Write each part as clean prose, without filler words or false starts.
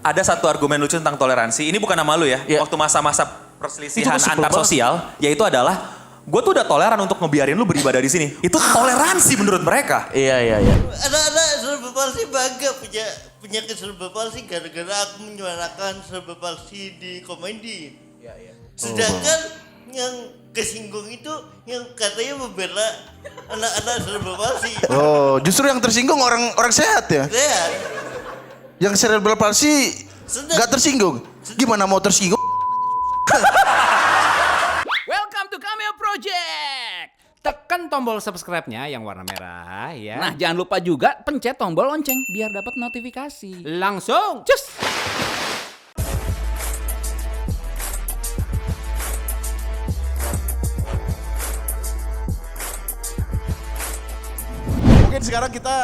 Ada satu argumen lucu tentang toleransi. Ini bukan nama lu ya. Iya. Waktu masa-masa perselisihan antar sosial, yaitu adalah gue tuh udah toleran untuk ngebiarin lu beribadah di sini. Itu toleransi menurut mereka. Iya. Anak-anak serba palsi bangga punya penyakit serba palsi gara-gara aku menyuarakan serba palsi di komedi. Sedangkan yang kesinggung itu yang katanya membela anak-anak serba palsi. Oh, justru yang tersinggung orang sehat ya? Lihat, Yang cerebral palsy Sedang. gak tersinggung? Gimana mau tersinggung? Welcome to Cameo Project. Tekan tombol subscribe-nya yang warna merah ya. Nah, jangan lupa juga pencet tombol lonceng biar dapat notifikasi. Langsung, cus. Mungkin sekarang kita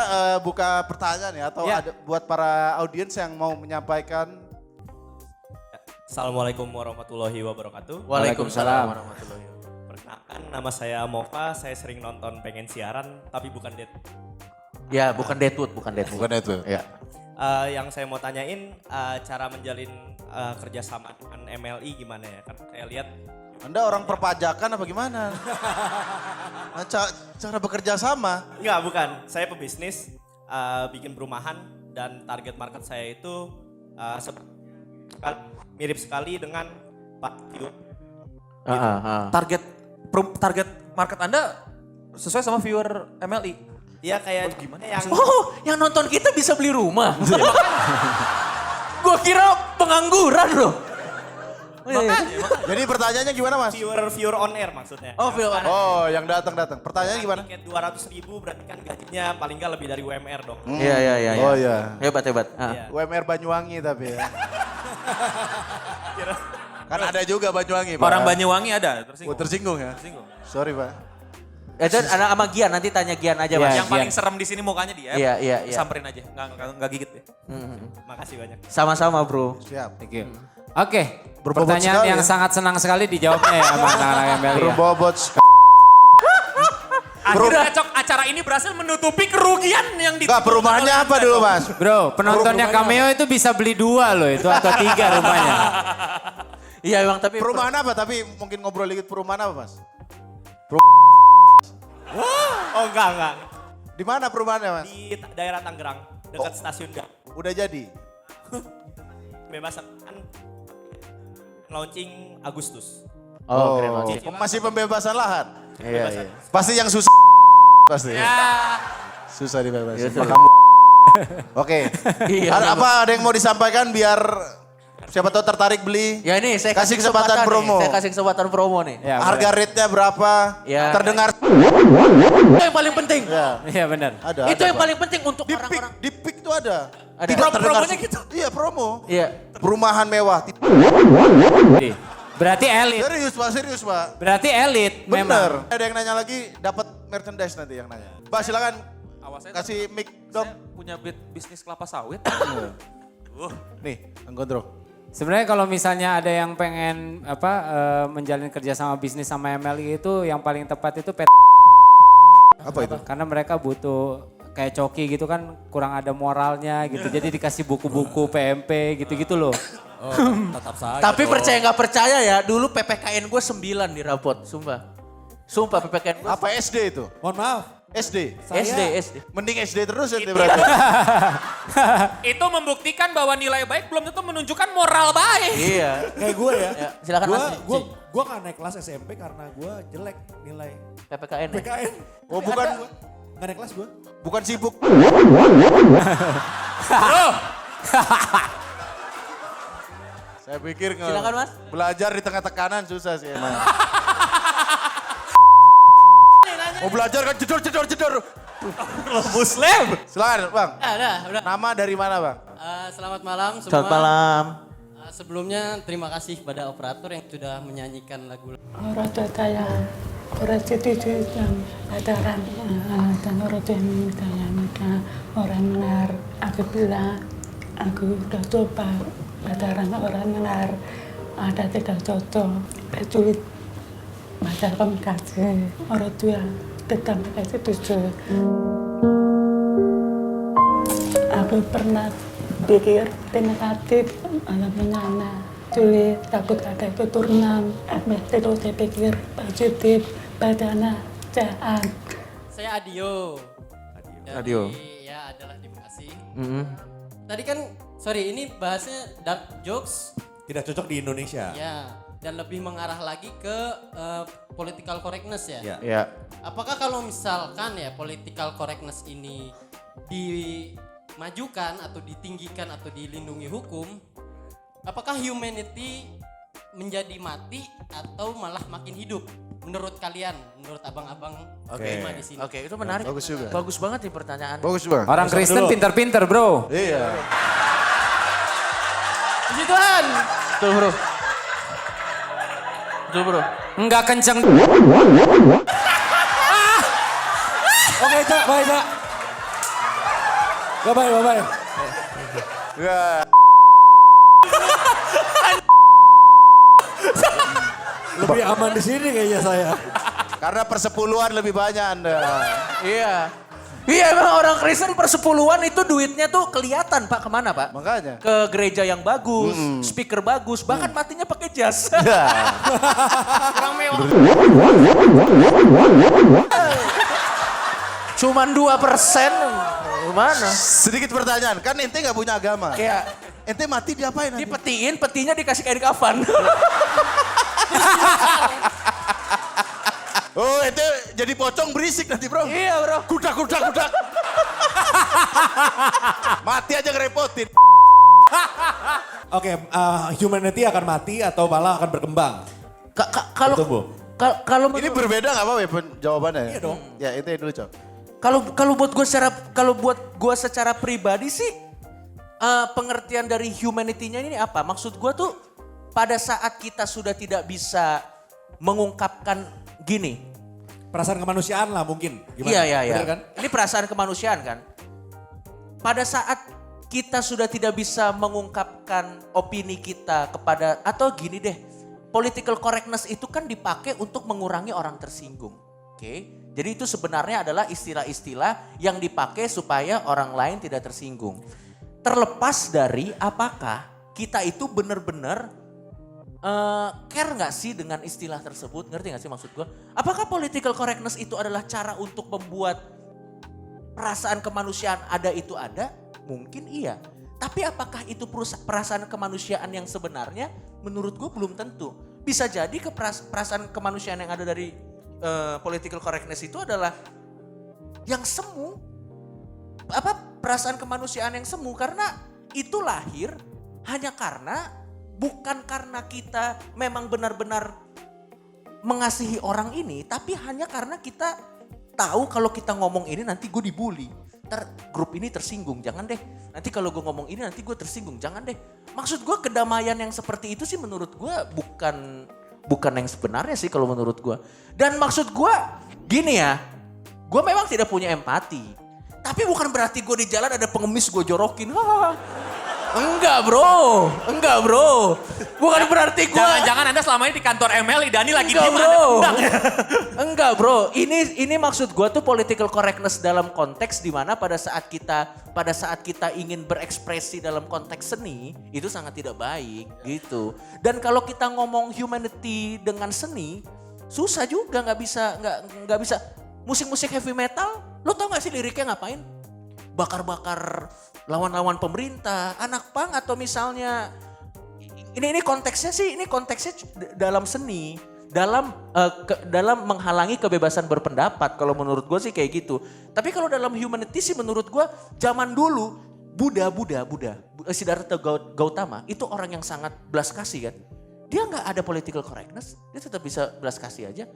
buka pertanyaan ya, atau Ya. ada buat para audiens yang mau menyampaikan. Assalamualaikum warahmatullahi wabarakatuh. Waalaikumsalam. Perkenalkan, nama saya Mova. Saya sering nonton Pengen Siaran, tapi bukan Dead. Ya, bukan Deadwood. Bukan itu. Ya. Yang saya mau tanyain, cara menjalin kerjasama dengan MLI gimana ya? Kan saya lihat. Anda orang perpajakan apa gimana? Nah, cara bekerja sama. Enggak, bukan. Saya pebisnis, bikin perumahan, dan target market saya itu mirip sekali dengan Pak Tio. Target market Anda sesuai sama viewer MLI. Iya kayak gimana yang Oh, yang nonton kita bisa beli rumah. Gua kira pengangguran loh. Jadi pertanyaannya gimana, Mas? viewer on air maksudnya. Oh, yang datang. Pertanyaannya gimana? Tiket 200.000 berarti kan gajinya paling nggak lebih dari UMR dong. Iya. Oh iya. Hebat. Iya. UMR Banyuwangi tapi ya. Kan ada juga Banyuwangi, Pak. Orang Banyuwangi ada tersinggung. Oh, tersinggung ya? Tersinggung. Sorry, Pak. Itu anak sama Gian, nanti tanya Gian aja Mas. Yang paling serem di sini mukanya dia. Iya. Samperin aja, nggak gigit deh. Makasih banyak. Sama-sama bro. Siap. Oke, Berbobot pertanyaan sekali yang ya. sangat senang sekali dijawabnya ya sama anak-anak MLI ya. Berbobot Akhirnya acara ini berhasil menutupi kerugian yang Enggak, perumahannya apa dulu, Mas? Bro, penontonnya Cameo itu bisa beli 2 loh itu atau 3 rumahnya. Iya emang tapi Perumahan apa? Tapi mungkin ngobrol dikit, perumahan apa, Mas? Oh enggak. Di mana perumahannya, Mas? Di daerah Tangerang, dekat stasiun Gang. Udah jadi. Bebasan kan launching Agustus. Oh, keren banget. Masih pembebasan lahan. Iya. Pasti yang susah. Pasti. Susah dibebasin. Iya, Oke. Iya, Ada yang mau disampaikan biar siapa tahu tertarik beli? Ya ini saya Kasih kesempatan promo. Nih. Saya kasih kesempatan promo nih. Ya, Harga rate-nya berapa? Ya. Terdengar. Itu yang paling penting. Ya. Iya benar. Ada. Itu yang Pak. paling penting untuk Di orang-orang. pick tuh ada. Ada. Tidak terdengar. Promonya gitu? Iya, promo. Iya. Perumahan mewah. Berarti elit. Serius, Pak. Berarti elit Bener. memang. Ada yang nanya lagi, dapat merchandise nanti yang nanya. Mbak silakan kasih mic dong. Saya punya bisnis kelapa sawit. Nih, Kang Gondro. Sebenarnya kalau misalnya ada yang pengen menjalin kerja sama bisnis sama MLI itu yang paling tepat itu PT. Apa itu? Karena mereka butuh kayak coki gitu kan kurang ada moralnya gitu. Jadi dikasih buku-buku PMP gitu-gitu loh. Tetap saja. Tapi percaya nggak percaya ya, dulu PPKN gue 9 di rapot, sumpah. Sumpah PPKN gue. Apa SD itu? Mohon maaf, SD. SD. Mending SD terus ya berarti. Itu membuktikan bahwa nilai baik belum tentu menunjukkan moral baik. Iya. kayak gue ya. Ya, silakan Mas. Gue gak naik kelas SMP karena gue jelek nilai PPKN. Ya? PKN. Oh, bukan Gak naik kelas gue. bukan sibuk. Bro, Saya pikir Silakan, Mas. belajar di tengah tekanan susah sih emang. Mau belajar kan jedor. Muslim. Silakan, Bang. Udah. Nama dari mana, Bang? Selamat malam semua. Selamat malam. Sebelumnya terima kasih pada operator yang sudah menyanyikan lagu. Orang tua saya, orang itu yang adaran dan orang tua yang minta orang benar. Aku bilang, aku udah coba pacaran orang benar, ada tidak cocok. Sulit pacar komunikasi, orang tua tetap kasih tujuh. Aku pernah berpikir negatif, mana sulit, takut ada keturunan, terus saya pikir positif, badana, jahat. Saya Adio. Adio. Ya adalah di Bekasi. Tadi kan, sorry ini bahasnya dark jokes. Tidak cocok di Indonesia. Ya, dan lebih mengarah lagi ke political correctness ya. Ya. Ya. Apakah kalau misalkan ya political correctness ini dimajukan atau ditinggikan atau dilindungi hukum, apakah humanity menjadi mati atau malah makin hidup? Menurut kalian, menurut abang-abang lima di sini. Oke, itu menarik. Bagus juga. Bagus banget nih pertanyaan. Bagus bang. Orang Kristen pinter-pinter bro. Iya. Puji Tuhan. Betul bro. Betul bro. Enggak kenceng. Oke, Cak, baik, Cak. Bye-bye. Enggak. Lebih aman di sini kayaknya saya. Karena persepuluhan lebih banyak Anda. Iya. Iya emang orang Kristen persepuluhan itu duitnya tuh kelihatan Pak kemana Pak? Makanya. Ke gereja yang bagus, speaker bagus, bahkan matinya pakai jas. Orang mewah. Cuman 2%, gimana? Sedikit pertanyaan, kan ente nggak punya agama. Kayak Ente mati diapain nanti? dipetiin, petinya dikasih kain kafan. Oh ente jadi pocong berisik nanti bro. Iya bro. Kudak. Mati aja ngerepotin. Oke, humanity akan mati atau malah akan berkembang? Kalau Betul, Bu. kalau Ini berbeda nggak apa-apa ya jawabannya? Iya dong. Ya ente dulu Cok. kalau buat gue secara pribadi sih pengertian dari humanity-nya ini apa? Maksud gue tuh pada saat kita sudah tidak bisa mengungkapkan gini. Perasaan kemanusiaan lah mungkin. Gimana? Iya. Bener kan? Ini perasaan kemanusiaan kan. Pada saat kita sudah tidak bisa mengungkapkan opini kita kepada, atau gini deh, political correctness itu kan dipakai untuk mengurangi orang tersinggung. Oke. Jadi itu sebenarnya adalah istilah-istilah yang dipakai supaya orang lain tidak tersinggung. Terlepas dari apakah kita itu benar-benar care nggak sih dengan istilah tersebut? Ngerti nggak sih maksud gue? Apakah political correctness itu adalah cara untuk membuat perasaan kemanusiaan ada itu ada? Mungkin iya. Tapi apakah itu perasaan kemanusiaan yang sebenarnya? Menurut gue belum tentu. Bisa jadi perasaan kemanusiaan yang ada dari political correctness itu adalah yang semu. Perasaan kemanusiaan yang semu karena itu lahir hanya karena bukan karena kita memang benar-benar mengasihi orang ini, tapi hanya karena kita tahu kalau kita ngomong ini nanti gue dibully. Grup ini tersinggung, jangan deh. Nanti kalau gue ngomong ini nanti gue tersinggung, jangan deh. Maksud gue kedamaian yang seperti itu sih menurut gue bukan yang sebenarnya sih kalau menurut gue. Dan maksud gue gini ya, gue memang tidak punya empati. Tapi bukan berarti gue di jalan ada pengemis gue jorokin. Enggak bro. Bukan berarti gue. Jangan-jangan Anda selama ini di kantor ML, Dani lagi Enggak diem, bro. Anda tendang. Enggak bro. Ini maksud gue tuh political correctness dalam konteks dimana pada saat kita ingin berekspresi dalam konteks seni itu sangat tidak baik gitu. Dan kalau kita ngomong humanity dengan seni susah juga, nggak bisa. Musik-musik heavy metal, lo tau gak sih liriknya ngapain? Bakar-bakar lawan-lawan pemerintah, anak punk atau misalnya ini konteksnya dalam seni, dalam menghalangi kebebasan berpendapat. Kalau menurut gue sih kayak gitu. Tapi kalau dalam humanity sih menurut gue zaman dulu Buddha Siddhartha Gautama itu orang yang sangat belas kasih kan. Dia nggak ada political correctness, dia tetap bisa belas kasih aja.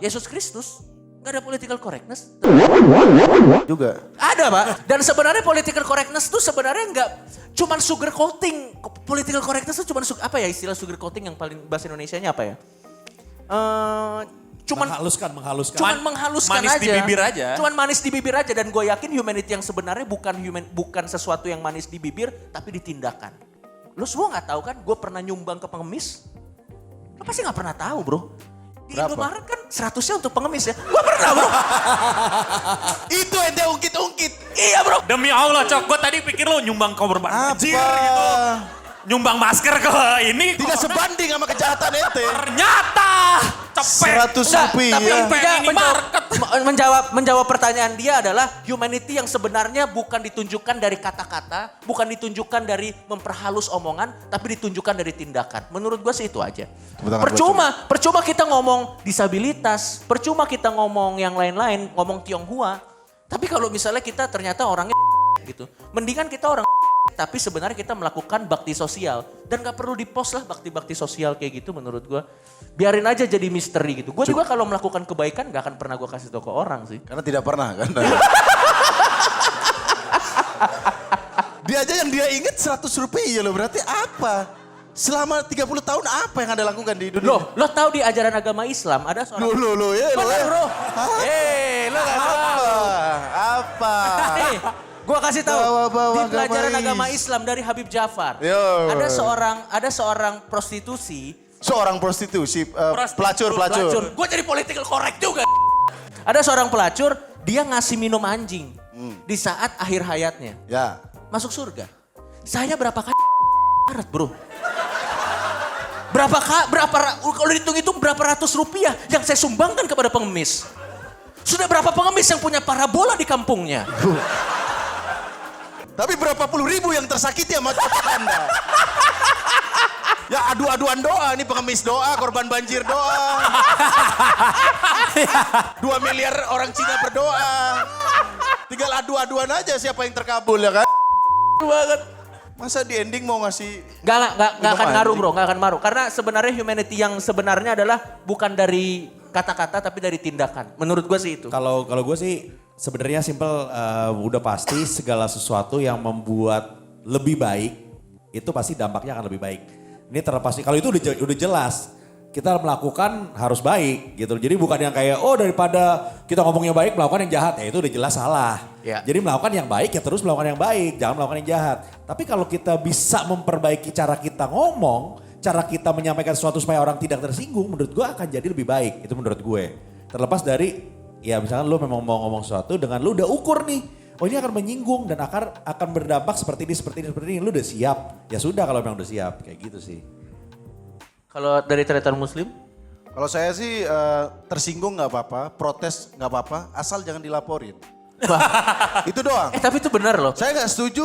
Yesus Kristus nggak ada political correctness. Juga. Ada Pak. Dan sebenarnya political correctness tuh sebenarnya nggak cuman sugar coating. Political correctness tuh cuman apa ya istilah sugar coating yang paling bahasa Indonesianya apa ya? Cuman menghaluskan. Cuman menghaluskan Manis aja. di bibir aja. Cuman manis di bibir aja dan gue yakin humanity yang sebenarnya bukan sesuatu yang manis di bibir tapi di tindakan. Lo semua nggak tahu kan? Gue pernah nyumbang ke pengemis. Lo pasti nggak pernah tahu bro. Di Indomaret kan 100-nya untuk pengemis ya. Gue pernah bro. Itu ente ungkit-ungkit. Iya bro. Demi Allah, Cok. Gue tadi pikir lu nyumbang korban banjir gitu. Nyumbang masker ke ini. Tidak sebanding sama kejahatan ente. Ternyata cepet. 100 rupiah. Tapi intinya ini market. menjawab pertanyaan dia adalah humanity yang sebenarnya bukan ditunjukkan dari kata-kata, bukan ditunjukkan dari memperhalus omongan, tapi ditunjukkan dari tindakan. Menurut gue sih itu aja. Percuma kita ngomong disabilitas, percuma kita ngomong yang lain-lain, ngomong Tionghoa. Tapi kalau misalnya kita ternyata orangnya gitu, mendingan kita orang tapi sebenarnya kita melakukan bakti sosial. Dan gak perlu di-post lah bakti-bakti sosial kayak gitu menurut gue. Biarin aja jadi misteri gitu. Gue juga kalau melakukan kebaikan gak akan pernah gue kasih tau ke orang sih. Karena tidak pernah kan. Dia aja yang dia inget 100 rupiah loh, berarti apa? Selama 30 tahun apa yang Anda lakukan di dunia? Lo tahu di ajaran agama Islam ada seorang... Loh, ya. Bener bro. Lo gak tahu. Apa? Nih, gue kasih tahu Bawa-bawa di pelajaran agama agama Islam dari Habib Jafar. Yo. Ada seorang prostitusi. Seorang prostitusi, pelacur. Gue jadi political correct juga. Ada seorang pelacur, dia ngasih minum anjing di saat akhir hayatnya. Ya. Masuk surga. Saya berapa kali bro? Kalau dihitung-hitung berapa ratus rupiah yang saya sumbangkan kepada pengemis. Sudah berapa pengemis yang punya parabola di kampungnya? Tapi berapa puluh ribu yang tersakiti sama Anda? Ya adu-aduan doa, ini pengemis doa, korban banjir doa. 2 miliar orang Cina berdoa. Tinggal adu-aduan aja siapa yang terkabul ya kan? Banget. Masa di ending mau ngasih... Gak akan ngaruh bro, gak akan ngaruh. Karena sebenarnya humanity yang sebenarnya adalah bukan dari kata-kata tapi dari tindakan. Menurut gue sih itu. Kalau gue sih sebenarnya simple, udah pasti segala sesuatu yang membuat lebih baik itu pasti dampaknya akan lebih baik. Ini terlepas kalau itu udah jelas kita melakukan harus baik gitu. Jadi bukan yang kayak daripada kita ngomongnya baik melakukan yang jahat, ya itu udah jelas salah. Ya. Jadi melakukan yang baik ya terus melakukan yang baik, jangan melakukan yang jahat. Tapi kalau kita bisa memperbaiki cara kita ngomong, cara kita menyampaikan sesuatu supaya orang tidak tersinggung, menurut gue akan jadi lebih baik. Itu menurut gue. Terlepas dari ya misalkan lu memang mau ngomong sesuatu dengan lu udah ukur nih. Oh ini akan menyinggung dan akan berdampak seperti ini. Lu udah siap. Ya sudah kalau memang udah siap. Kayak gitu sih. Kalau dari Tretan Muslim? Kalau saya sih tersinggung nggak apa-apa, protes nggak apa-apa, asal jangan dilaporin. Itu doang. Tapi itu benar loh. Saya nggak setuju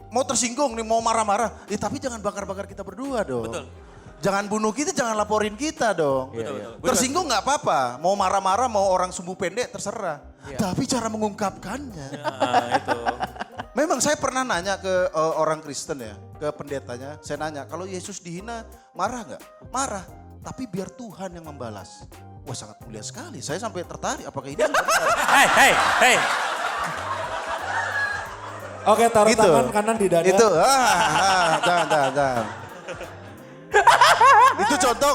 mau tersinggung nih, mau marah-marah. Tapi jangan bakar-bakar kita berdua dong. Betul. Jangan bunuh kita, jangan laporin kita dong. Betul. Tersinggung nggak apa-apa, mau marah-marah, mau orang sumbu pendek terserah. Tapi cara mengungkapkannya. Itu. Memang saya pernah nanya ke orang Kristen ya, ke pendetanya. Saya nanya, kalau Yesus dihina marah nggak? Marah, tapi biar Tuhan yang membalas. Wah sangat mulia sekali, saya sampai tertarik. Apakah ini? Hey. Oke, taruh Gitu. tangan kanan di dada. Itu, jangan. Itu contoh,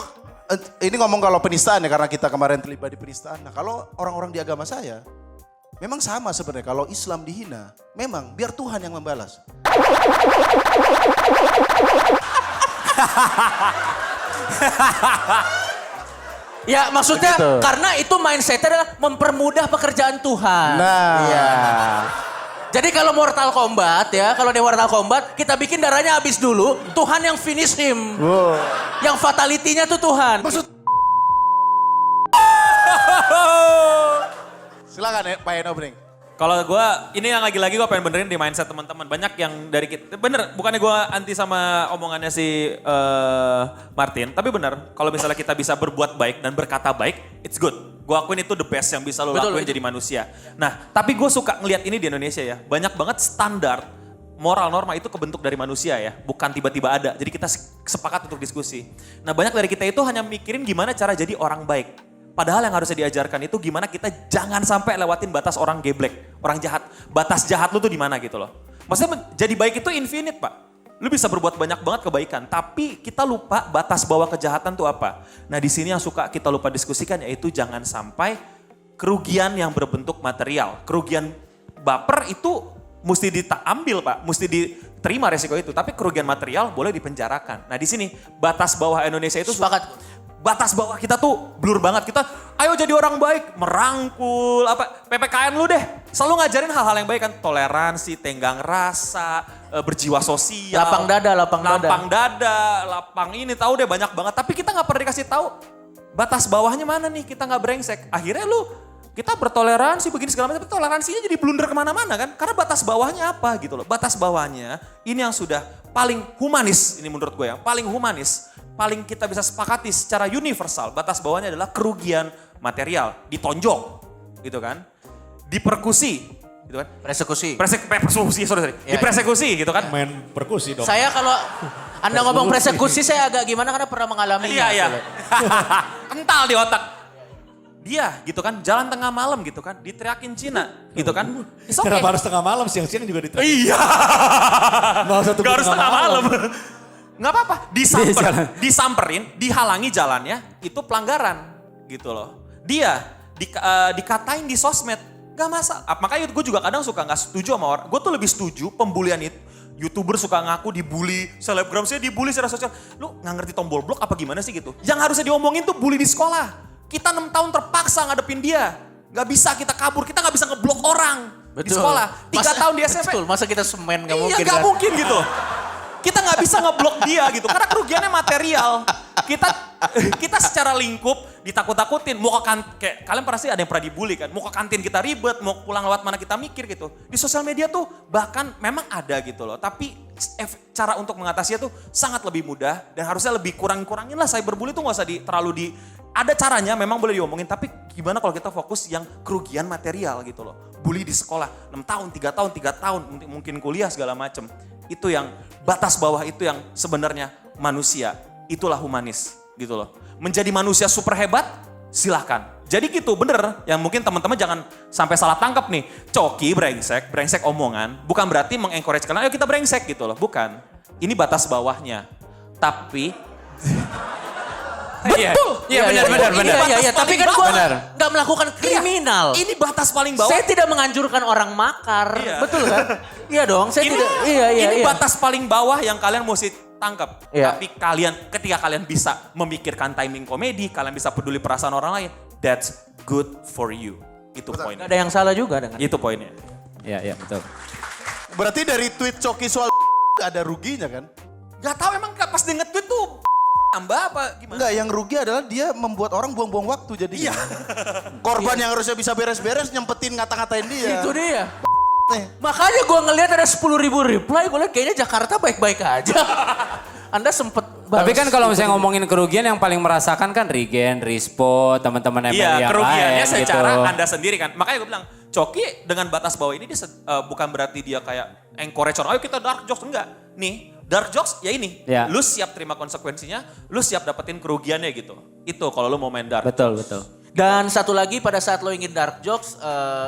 ini ngomong kalau penistaan ya, karena kita kemarin terlibat di penistaan. Nah kalau orang-orang di agama saya, memang sama sebenarnya. Kalau Islam dihina, memang biar Tuhan yang membalas. Ya maksudnya Begitu. karena itu mindsetnya adalah mempermudah pekerjaan Tuhan. Nah. Iya. Jadi kalau Mortal Kombat ya, kalau di Mortal Kombat kita bikin darahnya habis dulu, Tuhan yang finish him. Wow. Yang fatality-nya tuh Tuhan. Silakan ya Pak Eno Bring. Kalau gue, ini yang lagi-lagi gue pengen benerin di mindset teman-teman. Banyak yang dari kita, bener bukannya gue anti sama omongannya si Martin. Tapi bener, kalau misalnya kita bisa berbuat baik dan berkata baik, it's good. Gue akuin itu the best yang bisa lo lakuin jadi manusia. Nah, tapi gue suka ngeliat ini di Indonesia ya. Banyak banget standar moral norma itu kebentuk dari manusia ya. Bukan tiba-tiba ada, jadi kita sepakat untuk diskusi. Nah banyak dari kita itu hanya mikirin gimana cara jadi orang baik. Padahal yang harusnya diajarkan itu gimana kita jangan sampai lewatin batas orang geblek, orang jahat. Batas jahat lu tuh di mana gitu loh. Maksudnya jadi baik itu infinite Pak. Lu bisa berbuat banyak banget kebaikan, tapi kita lupa batas bawah kejahatan tuh apa. Nah di sini yang suka kita lupa diskusikan yaitu jangan sampai kerugian yang berbentuk material. Kerugian baper itu mesti diambil Pak, mesti diterima resiko itu. Tapi kerugian material boleh dipenjarakan. Nah di sini batas bawah Indonesia itu Sepakat. batas bawah kita tuh blur banget. Kita ayo jadi orang baik, merangkul, PPKN lu deh. Selalu ngajarin hal-hal yang baik kan, toleransi, tenggang rasa, berjiwa sosial. Lapang dada. Lapang ini tahu deh banyak banget. Tapi kita nggak pernah dikasih tahu batas bawahnya mana nih, kita nggak brengsek. Akhirnya kita bertoleransi begini segala macam, tapi toleransinya jadi blunder kemana-mana kan. Karena batas bawahnya apa gitu loh. Batas bawahnya ini yang sudah paling humanis, ini menurut gue yang paling humanis. Paling kita bisa sepakati secara universal. Batas bawahnya adalah kerugian material, ditonjok gitu kan. Dipersekusi gitu kan. Persekusi, sorry. Dipersekusi gitu kan. Main perkusi dong. Saya kalau Anda ngomong persekusi saya agak gimana karena pernah mengalaminya. Iya. Kental di otak. Dia gitu kan, jalan tengah malam gitu kan, diteriakin Cina gitu kan. It's okay. Kenapa harus tengah malam, siang-siang juga diteriakin? Iya. Gak harus tengah malam. Gak apa-apa, disamperin, dihalangi jalannya, itu pelanggaran gitu loh. Dia dikatain di sosmed, gak masalah. Makanya gue juga kadang suka gak setuju sama orang. Gue tuh lebih setuju pembulian itu. YouTuber suka ngaku dibully, selebgram saya dibully secara sosial. Lu gak ngerti tombol blok apa gimana sih gitu. Yang harusnya diomongin tuh bully di sekolah. Kita 6 tahun terpaksa ngadepin dia. Gak bisa kita kabur, kita gak bisa ngeblok orang di sekolah. 3 tahun di SMP. Betul, masa kita semen gak mungkin. Iya gak mungkin gitu. Kita gak bisa ngeblok dia gitu, karena kerugiannya material. Kita secara lingkup ditakut-takutin. Mau kayak kalian pasti ada yang pernah dibully kan. Mau ke kantin kita ribet, mau pulang lewat mana kita mikir gitu. Di sosial media tuh bahkan memang ada gitu loh. Tapi cara untuk mengatasinya tuh sangat lebih mudah. Dan harusnya lebih kurangin lah cyberbully tuh gak usah terlalu ada caranya memang boleh diomongin, tapi gimana kalau kita fokus yang kerugian material gitu loh. Bully di sekolah, 6 tahun, 3 tahun, mungkin kuliah segala macem. Itu yang batas bawah itu yang sebenarnya manusia. Itulah humanis gitu loh. Menjadi manusia super hebat, silahkan. Jadi gitu bener, yang mungkin teman-teman jangan sampai salah tangkap nih. Coki brengsek omongan, bukan berarti mengencourage kalian, ayo kita brengsek gitu loh. Bukan, ini batas bawahnya. Tapi... Betul. Iya benar. Iya, tapi kan gue nggak melakukan kriminal. Ini batas paling bawah. Saya tidak menganjurkan orang makar. Iya. Betul kan? Iya dong, saya tidak. Ini batas paling bawah yang kalian mesti tangkap. Iya. Tapi ketika kalian bisa memikirkan timing komedi, kalian bisa peduli perasaan orang lain, that's good for you. Itu poinnya. Gak ada yang salah juga dengan itu poinnya. Iya betul. Berarti dari tweet Coki soal gak ada ruginya kan? Gak tahu emang pas dia nge-tweet tuh tambah apa gimana? Enggak, yang rugi adalah dia membuat orang buang-buang waktu jadinya. Iya. Korban yang harusnya bisa beres-beres nyempetin ngata-ngatain dia. Itu dia. Makanya gue ngelihat ada 10.000 reply, gue lihat kayaknya Jakarta baik-baik aja. Anda sempet balas. Tapi kan kalau misalnya ngomongin kerugian yang paling merasakan kan Regen, Rispo, teman-teman ML yang lain. Iya, kerugiannya gitu. secara Anda sendiri kan. Makanya gue bilang, Coki dengan batas bawah ini dia bukan berarti dia kayak encourage orang, ayo kita dark jokes, enggak. Nih, dark jokes ya ini, lu siap terima konsekuensinya, lu siap dapetin kerugiannya gitu. Itu kalau lu mau main dark. Betul. Dan satu lagi pada saat lo ingin dark jokes,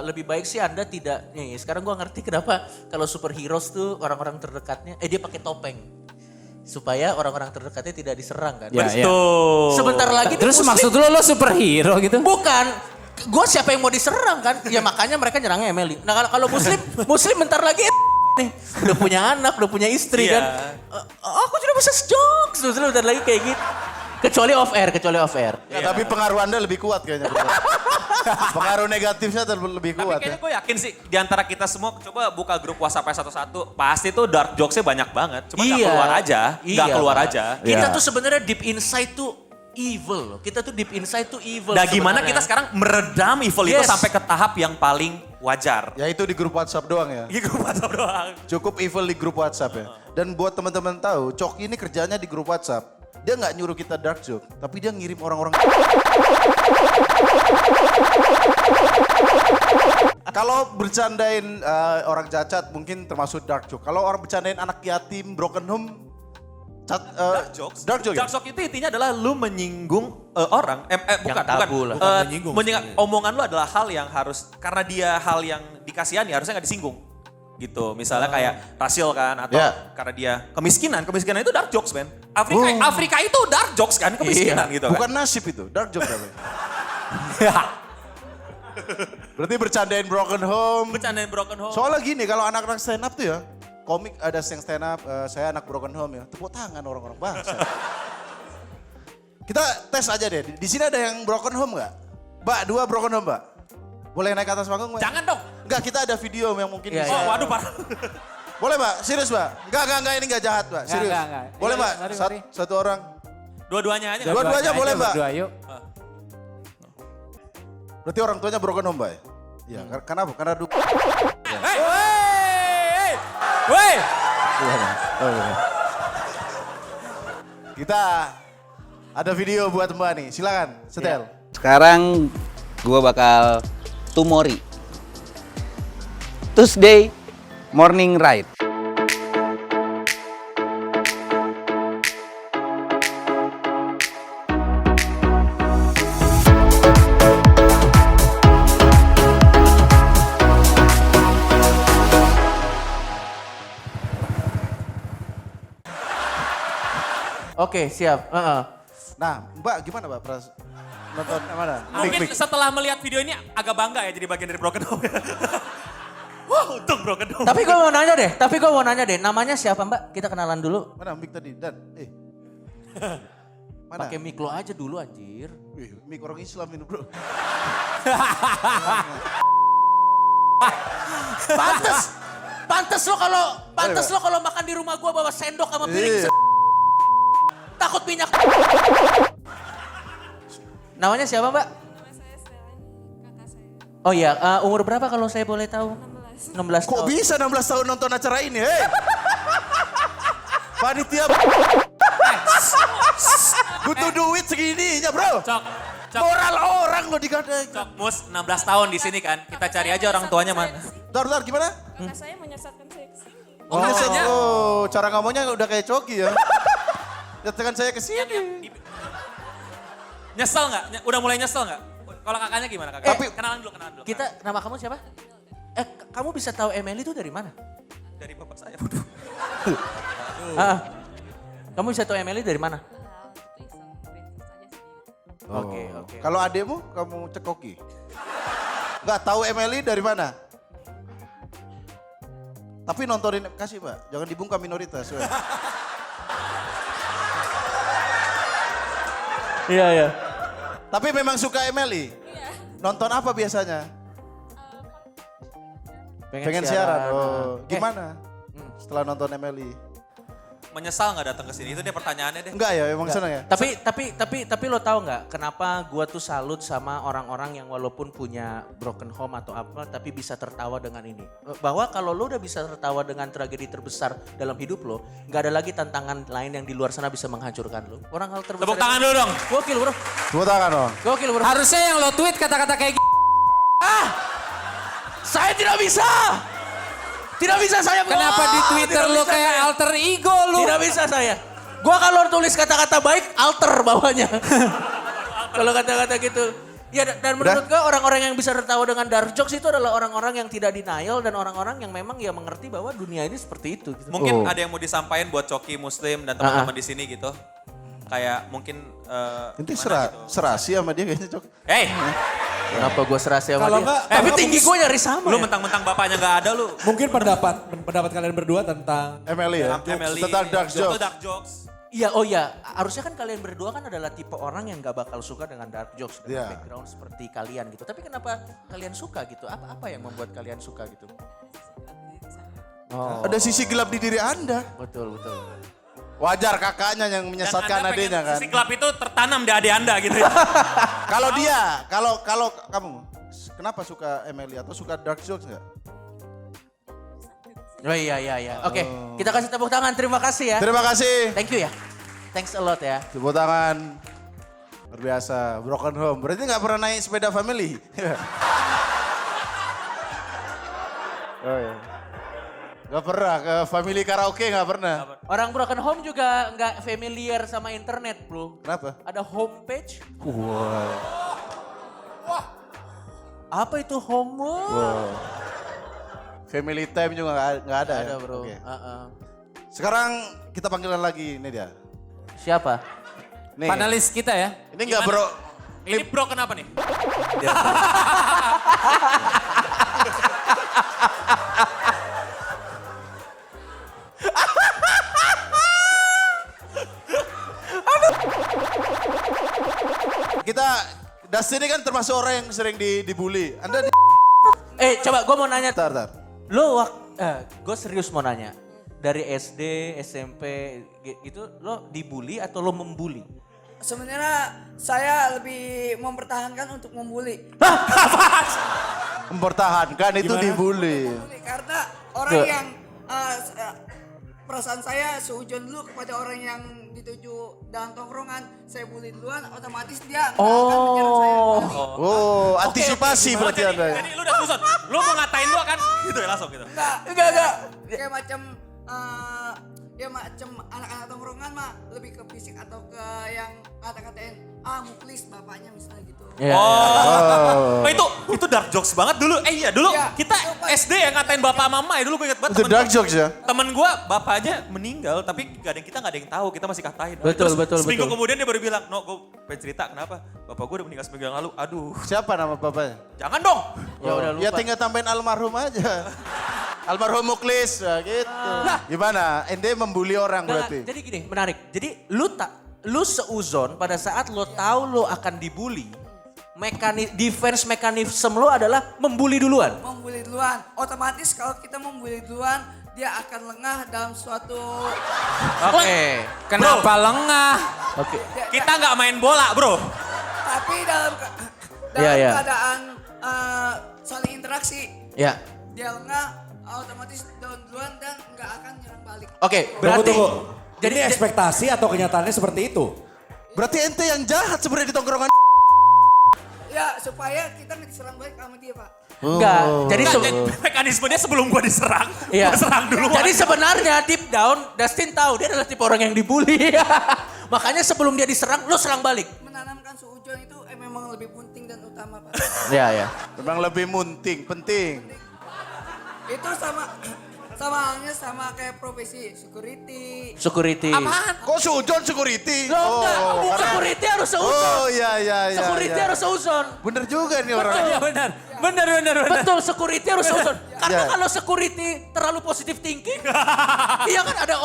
lebih baik sih Anda tidak, nih sekarang gue ngerti kenapa kalau superheroes tuh orang-orang terdekatnya, dia pakai topeng. Supaya orang-orang terdekatnya tidak diserang kan. Betul. Sebentar lagi Terus maksud lo superhero gitu? Bukan. Gue siapa yang mau diserang kan? Ya makanya mereka nyerangnya Emily. Nah kalau muslim bentar lagi nih udah punya anak, udah punya istri kan. Aku sudah bisa jokes, bentar lagi kayak gitu. Kecuali off air. Ya, tapi pengaruh Anda lebih kuat kayaknya. Pengaruh negatifnya lebih kuat. Tapi kayaknya gue yakin sih di antara kita semua coba buka grup WhatsApp satu-satu. Pasti tuh dark jokesnya banyak banget. Cuma gak keluar aja. Gak keluar aja. Kita tuh sebenarnya deep inside tuh evil. Kita tuh deep inside tuh evil. Nah gimana kita sekarang meredam evil itu sampai ke tahap yang paling wajar. Ya itu di grup WhatsApp doang ya. Di grup WhatsApp doang. Cukup evil di grup WhatsApp ya. Dan buat teman-teman tahu, Coki ini kerjanya di grup WhatsApp. Dia nggak nyuruh kita dark joke, tapi dia ngirim orang-orang. Kalau bercandain orang cacat mungkin termasuk dark joke. Kalau orang bercandain anak yatim, broken home, dark jokes. Dark joke. Dark joke itu intinya adalah lu menyinggung orang. Bukan menyinggung. Omongan lu adalah hal yang harus karena dia hal yang dikasihani harusnya nggak disinggung. Gitu, misalnya kayak rasil kan atau karena dia kemiskinan itu dark jokes men. Afrika itu dark jokes kan, kemiskinan gitu kan. Bukan nasib itu, dark jokes apa? Berarti bercandain broken home. Soalnya gini, kalau anak-anak stand up tuh ya, komik ada yang stand up, saya anak broken home ya, tepuk tangan orang-orang bangsa. Kita tes aja deh. Di sini ada yang broken home nggak? Mbak, 2 broken home, Mbak. Boleh naik ke atas panggung, Mbak? Jangan dong. Enggak, kita ada video yang mungkin Iya, bisa. Oh, waduh parah. Boleh, Mbak? Serius, Mbak? Enggak, ini enggak jahat, Mbak. Serius. Enggak. Boleh, Iya, Mbak? mari. Satu orang. Dua-duanya aja. Dua-duanya boleh, Mbak. Berdua, yuk. Berarti orang tuanya broken home, Mbak ya? Iya, karena apa? Karena Woi. kita ada video buat Mbak nih. Silakan, setel. Sekarang gua bakal tumori. Tuesday morning ride. Oke, siap. Nah, Mbak gimana, Mbak? Nonton mana? Mungkin setelah melihat video ini agak bangga ya jadi bagian dari Broken Home. Wah, untung Broken Home. Tapi gue mau nanya deh, namanya siapa Mbak? Kita kenalan dulu. Mana mic tadi? Dan, mana? Pakai mic lo aja dulu anjir. Wih, mic orang Islam ini, bro. Pantes lo kalau makan di rumah gua bawa sendok sama piring. Iya. Takut minyak. Namanya siapa, Mbak? Oh iya, umur berapa kalau saya boleh tahu? 16 Kok tahun. bisa 16 tahun nonton acara ini, hei? Panitia butuh duit segininya, bro. Cok. Moral orang lo dikatakan. Cok, Mus 16 tahun di sini kan. Kita cari aja orang tuanya mana. Bentar, gimana? Kakak saya menyesatkan saya ke sini. Oh, cara ngomongnya udah kayak Coki ya. Datangkan saya ke sini. Nyesel nggak? Udah mulai nyesel nggak? Kalau kakaknya gimana kakak? Kenalan dulu. Nama kamu siapa? Kamu bisa tahu Emily itu dari mana? Dari bapak saya. Kamu bisa tahu Emily dari mana? Oke. Kalau adekmu kamu cekoki. Nggak tahu Emily dari mana? Tapi nontonin, kasih Pak, jangan dibungkam minoritas. Iya. Tapi memang suka Emily? Iya. Nonton apa biasanya? Pengen siaran. Oh, gimana? Setelah nonton Emily? Menyesal nggak datang ke sini? Itu dia pertanyaannya deh. Enggak ya, emang senang ya? Tapi lo tahu nggak kenapa gua tuh salut sama orang-orang yang walaupun punya broken home atau apa tapi bisa tertawa dengan ini. Bahwa kalau lo udah bisa tertawa dengan tragedi terbesar dalam hidup lo, nggak ada lagi tantangan lain yang di luar sana bisa menghancurkan lo. Orang hal terbesar. Tepuk tangan dulu dong. Gokil bro. Tepuk tangan dong. Gokil bro. Harusnya yang lo tweet kata-kata kayak Saya tidak bisa. Tidak bisa saya. Kenapa di Twitter lo kayak alter ego lo? Tidak bisa saya. Gua kalau tulis kata-kata baik, alter bawahnya. Kalau kata-kata gitu. Ya dan menurut gua orang-orang yang bisa tertawa dengan dark jokes itu adalah orang-orang yang tidak denial dan orang-orang yang memang ya mengerti bahwa dunia ini seperti itu. Gitu. Mungkin ada yang mau disampaikan buat Coki Muslim dan teman-teman di sini gitu. Kayak mungkin Nanti gimana gitu. serasi sama dia kayaknya Cok. Hey, Kenapa gue serasi sama Kalau dia? enggak, Tapi tinggi gue nyari sama lu ya. mentang-mentang bapaknya nggak ada lu. Mungkin pendapat kalian berdua tentang Emily ya? Emily, Tentang dark jokes. Dark jokes. Iya, oh iya. Harusnya kan kalian berdua kan adalah tipe orang yang gak bakal suka dengan dark jokes. Dengan Iya. background seperti kalian gitu. Tapi kenapa kalian suka gitu? Apa yang membuat kalian suka gitu? Oh, Ada sisi gelap di diri Anda. betul. Wajar kakaknya yang menyesatkan adiknya kan. Si klub itu tertanam di adik Anda gitu ya. Kalau dia, kalau kamu, kenapa suka Emily atau suka dark jokes nggak? Oh iya. Oke, kita kasih tepuk tangan. Terima kasih ya. Terima kasih. Thank you ya. Thanks a lot ya. Tepuk tangan. Luar biasa, broken home. Berarti nggak pernah naik sepeda family? Oh iya. Gak pernah, ke family karaoke gak pernah. Orang broken home juga nggak familiar sama internet, bro. Kenapa? Ada homepage. Wow. Apa itu home? Wow. Family time juga nggak ada, Ada ya? bro. Oke. Sekarang kita panggilan lagi, ini dia. Siapa? Nih. Panelis kita ya. Ini nggak bro. Ini bro kenapa nih? Kita, Dustin ini kan termasuk orang yang sering dibully. Anda Coba gue mau nanya. Tar. Lo, gue serius mau nanya. Dari SD, SMP gitu, lo dibully atau lo membuli? Sebenarnya saya lebih mempertahankan untuk membuli. mempertahankan itu dibully. Karena orang yang perasaan saya seujon dulu kepada orang yang dituju dalam tongkrongan, saya bully duluan, otomatis dia nggak akan menyerang saya. Oh, antisipasi berarti Anda. Jadi lu udah susut, lu mau ngatain lu kan gitu ya langsung gitu. Enggak. Kayak macam ya macam anak-anak tongkrongan mah lebih ke fisik atau ke yang kata-katain muklis bapaknya misalnya gitu. Oh, itu dark jokes banget dulu. Dulu Iya, kita SD yang ngatain bapak mama ya dulu gue inget banget. Itu dark jokes ya? Temen gue bapaknya meninggal tapi kita gak ada yang tahu, kita masih katain. Betul. Seminggu kemudian dia baru bilang, "No, gue pengen cerita kenapa? Bapak gue udah meninggal seminggu yang lalu." Aduh. Siapa nama bapaknya? Jangan dong. Ya udah lupa. Ya tinggal tambahin almarhum aja. Almarhum Muklis, ya gitu. Gimana? Ende membuli orang berarti? Jadi gini, menarik. Jadi lu seuzon pada saat lo tahu lo akan dibully, defense mekanisme lo adalah membuli duluan. Membuli duluan, otomatis kalau kita membuli duluan, dia akan lengah dalam suatu. Oke. Kenapa lengah? Oke. Kita nggak main bola, bro. Tapi dalam Iya. keadaan saling interaksi, Ya. dia lengah, otomatis down duluan dan nggak akan nyerang balik. Oke, berarti Tunggu. Jadi ekspektasi atau kenyataannya seperti itu? Berarti ente yang jahat sebenarnya di tongkrongan. Ya supaya kita nggak diserang balik sama dia Pak. enggak. Jadi Mekanismenya sebelum gue diserang, iya. gue serang dulu. Jadi sebenarnya deep down Dustin tahu dia adalah tipe orang yang dibully. Makanya sebelum dia diserang, lo serang balik. Menanamkan seujon itu memang lebih penting dan utama Pak. Iya. Memang lebih penting. Itu sama halnya sama kayak profesi security. Apaan? Kok sujon security? Lo enggak, security harus seuzon. Oh iya. Security harus seuzon. Bener juga nih orang. Iya benar. Betul, security harus seuzon. Karena Ya. kalau security terlalu positive thinking, iya kan ada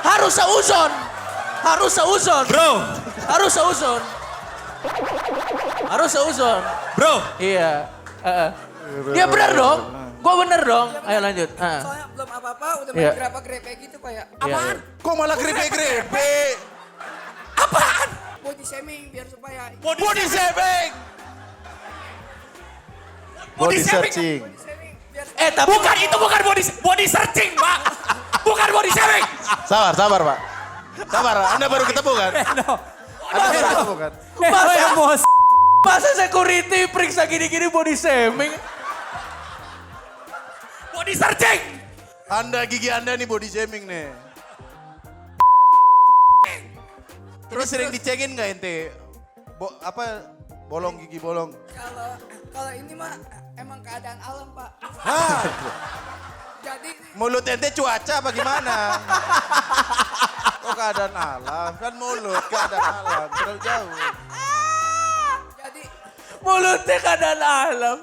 harus seuzon. Harus seuzon. Bro, Iya. Dia benar dong. Gua bener dong. Ayo lanjut. Soalnya belum apa-apa udah Iya. main grepe gitu Pak ya. Apaan? Kok malah grepe-grepe? Body shaming biar supaya Body shaming. Body searching. body shaming biar Tapi itu bukan body searching, Pak. Bukan body shaming. Sabar Pak. Sabar, Anda baru ketemu kan? Anda baru ketemu kan? masa security periksa gini-gini body shaming? Body searching. Gigi Anda nih body shaming nih. Terus sering dicengin nggak ente? Bolong gigi bolong. kalau ini mah emang keadaan alam Pak. Jadi Mulut ente cuaca apa gimana? Kok keadaan alam? Kan mulut keadaan alam. Terlalu jauh. jadi Mulutnya keadaan alam.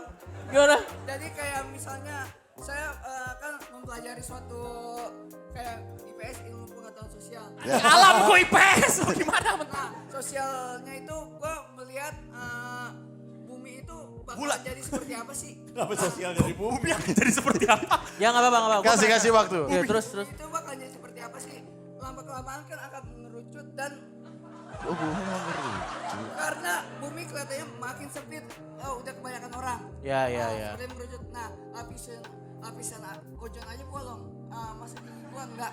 Gimana? jadi kayak misalnya saya kan mempelajari suatu kayak IPS ilmu pengetahuan sosial. Alam gue IPS, gimana? Nah, sosialnya itu gue melihat bumi itu bakal Bulat. jadi seperti apa sih? Kenapa sosial dari bumi? Bumi akan jadi seperti apa? Ya nggak apa-apa. Kasih waktu. Ya, terus. Itu bakal jadi seperti apa sih? Lama-kelamaan kan akan mengerucut dan karena bumi kelihatannya makin sempit, udah kebanyakan orang. Ya. Udah mengerucut. Nah, lapisan ozon aja bolong. Masa gigi gua enggak.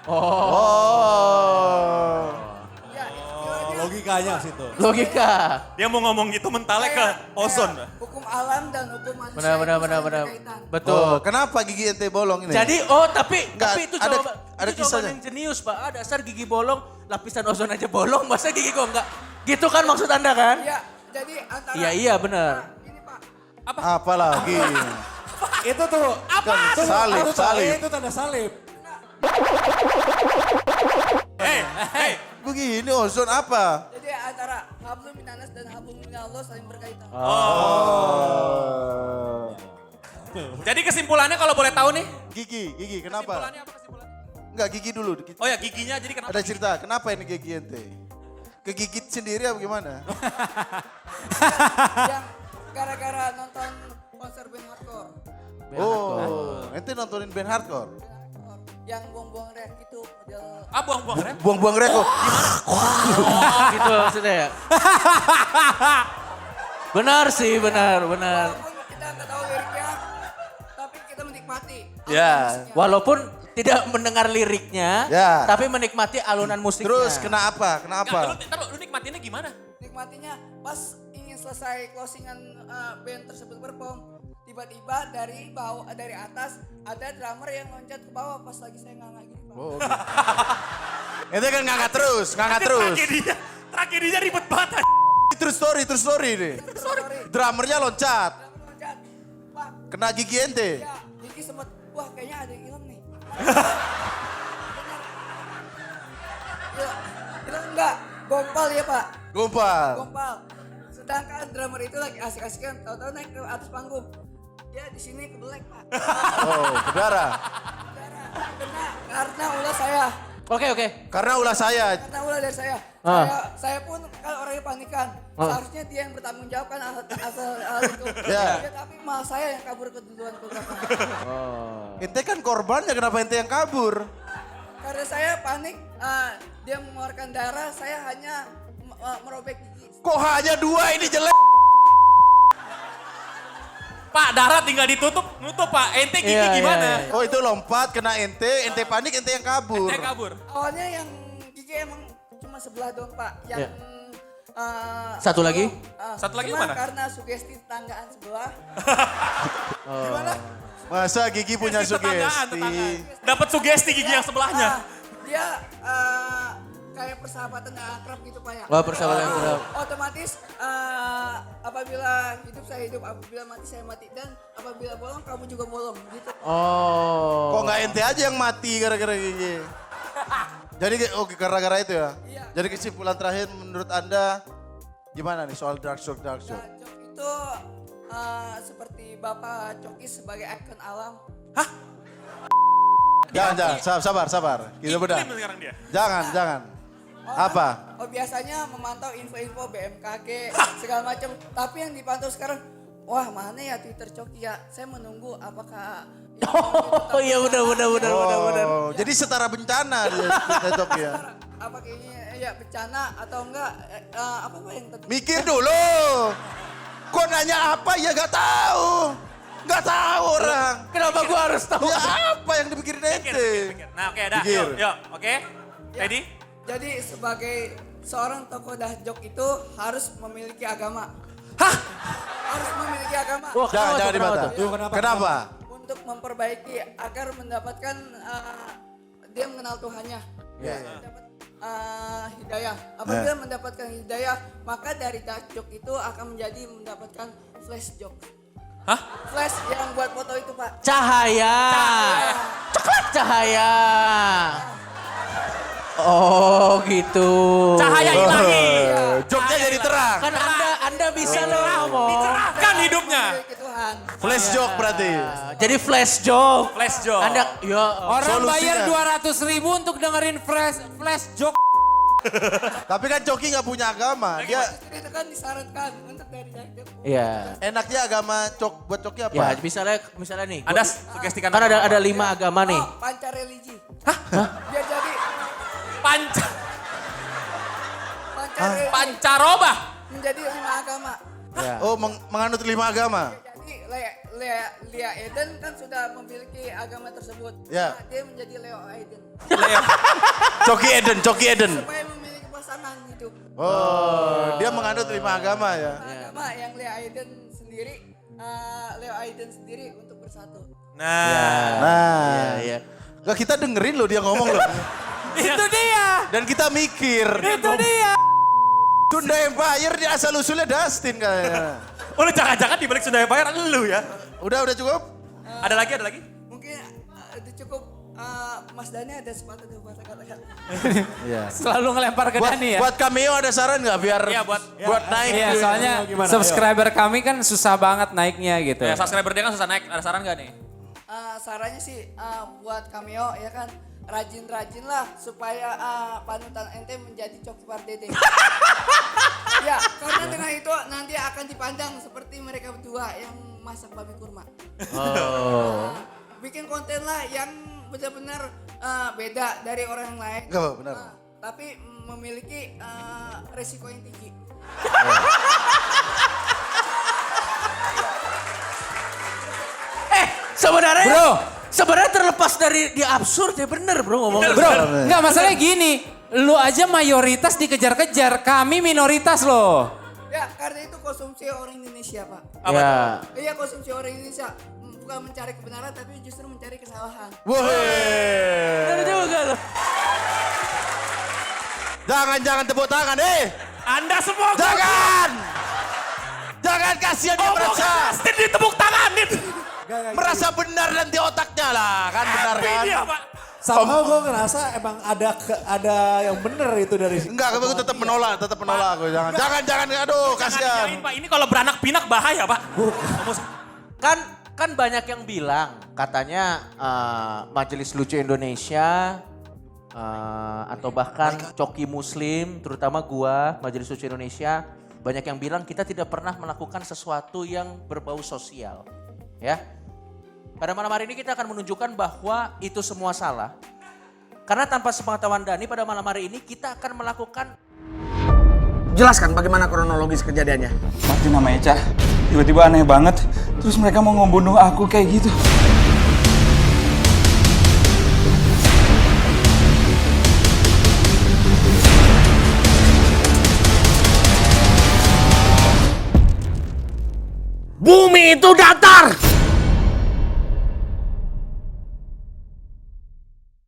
Oh. Ya, istilahnya Logikanya situ. Logika. Dia mau ngomong gitu mentalnya ke ozon. hukum alam dan hukum manusia. Benar. itu saling berkaitan. Betul. Oh, kenapa gigi ente bolong ini? Jadi tapi itu ada jawaban kisahnya. yang jenius Pak. Dasar gigi bolong, lapisan ozon aja bolong, masa gigi gua enggak? Gitu kan maksud Anda kan? Iya, jadi antara Iya benar. ini Pak. Apa lagi? Itu tuh. Salib. Itu tanda salib. Hey, Begini ozon apa? Jadi antara hablum minanas dan hablum minallah saling berkaitan. jadi kesimpulannya kalau boleh tahu nih, Gigi, kenapa? kesimpulannya apa kesimpulannya? Enggak, gigi dulu. Oh ya giginya jadi kenapa? Ada cerita, kenapa ini gigi ente? Kegigit sendiri apa gimana? Yang gara-gara nonton konser band hardcore. Oh, ente nontonin band hardcore? Yang buang-buang rek itu model. Buang-buang rem? Buang-buang reko. Gitu maksudnya ya. Benar sih, benar. Walaupun kita nggak tahu liriknya, tapi kita menikmati. Ya, walaupun tidak mendengar liriknya, Ya. tapi menikmati alunan musiknya. Terus kenapa? Lu nikmatinnya gimana? Nikmatinya pas ingin selesai closingan band tersebut perform, tiba-tiba dari atas ada drummer yang loncat ke bawah pas lagi saya nganga gini, Pak. Oh, okay. Ente kan ngangkat terus. Tragedinya ribet banget. True story nih. Drummernya loncat. Drummer loncat. Pak, Kena gigi ente. ya gigi sempet, wah kayaknya ada yang hilang nih. Ya, hilang enggak? Gompal ya Pak. Gompal. Sedangkan drummer itu lagi asik-asikan, tahu-tahu naik ke atas panggung. Dia di sini kebelek Pak. Oh, berdarah. Kena karena ulah saya. Oke. Karena ulah saya. Karena ulah dari saya. Saya pun kan orangnya panikan. Seharusnya dia yang bertanggung jawab kan asal hal itu. Ya. Ya, tapi malah saya yang kabur ke duluan ke belakang. Ente kan korbannya, kenapa ente yang kabur? Karena saya panik, dia mengeluarkan darah, saya hanya merobek gigi. Kok hanya 2 ini jelek? Pak, darah tinggal nutup Pak. Ente gigi Iya, gimana? iya. Oh itu lompat, kena ente panik, ente yang kabur. Ente kabur. Awalnya yang gigi emang cuma sebelah doang Pak. Yang Satu lagi? Satu lagi cuma mana? karena sugesti tetanggaan sebelah. Gimana? Masa gigi punya sugesti? Dapat sugesti gigi yang sebelahnya. Dia kayak persahabatan yang akrab gitu Pak ya. Oh, persahabatan yang akrab. Otomatis apabila hidup saya hidup, apabila mati saya mati. Dan apabila bolong kamu juga bolong gitu. Oh. Kok nggak ente aja yang mati gara-gara gigi? Jadi gara-gara itu ya? Iya. Jadi kesimpulan terakhir menurut Anda gimana nih soal dark joke? Nah, Cok itu seperti Bapak Coki sebagai ikon alam. Jangan, sabar. Kita bedah. Iklim sekarang dia. Jangan. Apa? Oh biasanya memantau info-info BMKG segala macam. Tapi yang dipantau sekarang, wah mana ya Twitter Coki ya? Saya menunggu apakah. Oh iya benar. Oh, jadi setara bencana dia Coki ya? Apa kayaknya ya bencana atau enggak? Apa yang tadi? Mikir dulu. Kok nanya apa ya gak tahu. Gak tahu orang. Kenapa gua harus tahu? Ya apa yang dipikirin ente? Nah oke dah, Pikir. yuk, oke. Ready? Jadi sebagai seorang tokoh dahjok itu harus memiliki agama. Harus memiliki agama. Wah, Jangan dibantah. Kenapa? Untuk memperbaiki agar mendapatkan dia mengenal Tuhannya. Mendapat hidayah. Apabila mendapatkan hidayah, maka dari dahjok itu akan mendapatkan flash joke. Flash yang buat foto itu Pak. Cahaya. Coklat cahaya. Oh gitu. Cahaya ilahi. Joknya jadi terang. Kan anda bisa ngomong. Dicerahkan hidupnya. Memiliki Tuhan. Flash joke berarti. Jadi flash joke. Flash joke. Anda, ya. Orang Solusinya. bayar 200.000 untuk dengerin flash joke. Tapi kan Coki gak punya agama. Dia Justru itu kan disarankan untuk dari dahjok. Iya. enaknya agama buat Coki apa? Ya, misalnya nih. Anda sugestikan. Kan ada 5 agama nih. Oh, panca religi. Biar jadi Pancaroba. menjadi 5 agama. Ya. Oh menganut 5 agama. Jadi Lea Eden kan sudah memiliki agama tersebut. Ya. Nah, dia menjadi Leo Eden. Coki Eden. Supaya memiliki pasangan hidup. Oh, dia menganut 5 agama ya. Agama yang Lea Eden sendiri, Leo Eden sendiri untuk bersatu. Nah. Iya. Gak kita dengerin loh dia ngomong loh. Itu dia. Dan kita mikir. Itu dia. Sunda Empire dia asal usulnya Dustin kayaknya. Oh lu jangan-jangan dibalik Sunda Empire lu ya. Udah cukup? Ada lagi? Mungkin itu cukup. Mas Dani ada sepatah dua kata-kata. Iya. Selalu ngelempar ke Dani ya. Buat cameo ada saran nggak biar Iya, buat naik? Iya, gitu. soalnya subscriber kami kan susah banget naiknya gitu. Ya subscriber dia kan susah naik. Ada saran gak nih? sarannya sih buat cameo ya kan, rajin-rajin lah supaya panutan ente menjadi Coki Pardede. Ya, karena dengan itu nanti akan dipandang seperti mereka berdua yang masak babi kurma. Bikin konten lah yang benar-benar beda dari orang yang lain. Enggak, benar. Tapi memiliki resiko yang tinggi. Sebenarnya terlepas dari dia absurd ya bener bro ngomongnya. Bro, nggak masalahnya gini. Lu aja mayoritas dikejar-kejar, kami minoritas loh. Ya, karena itu konsumsi orang Indonesia, Pak. Ya. Iya, konsumsi orang Indonesia. Bukan mencari kebenaran, tapi justru mencari kesalahan. Bener juga loh. Jangan tepuk tangan, Anda semua Jangan kasihan dia merasa. pasti ditepuk tanganin. Merasa benar dan di otaknya lah, kan benar kan? Iya, Pak. Somehow gue ngerasa emang ada yang bener itu dari Enggak, aku tetap menolak aku. Jangan, aduh kasihan. Jangan, Pak. Ini kalau beranak pinak bahaya, Pak. Kan banyak yang bilang katanya Majelis Lucu Indonesia atau bahkan Coki Muslim, terutama gua Majelis Lucu Indonesia, banyak yang bilang kita tidak pernah melakukan sesuatu yang berbau sosial. Ya. Pada malam hari ini kita akan menunjukkan bahwa itu semua salah. Karena tanpa sepengetahuan Dani pada malam hari ini kita akan melakukan. Jelaskan bagaimana kronologis kejadiannya. Martin sama Eca tiba-tiba aneh banget. Terus mereka mau ngebunuh aku kayak gitu. Bumi itu datar.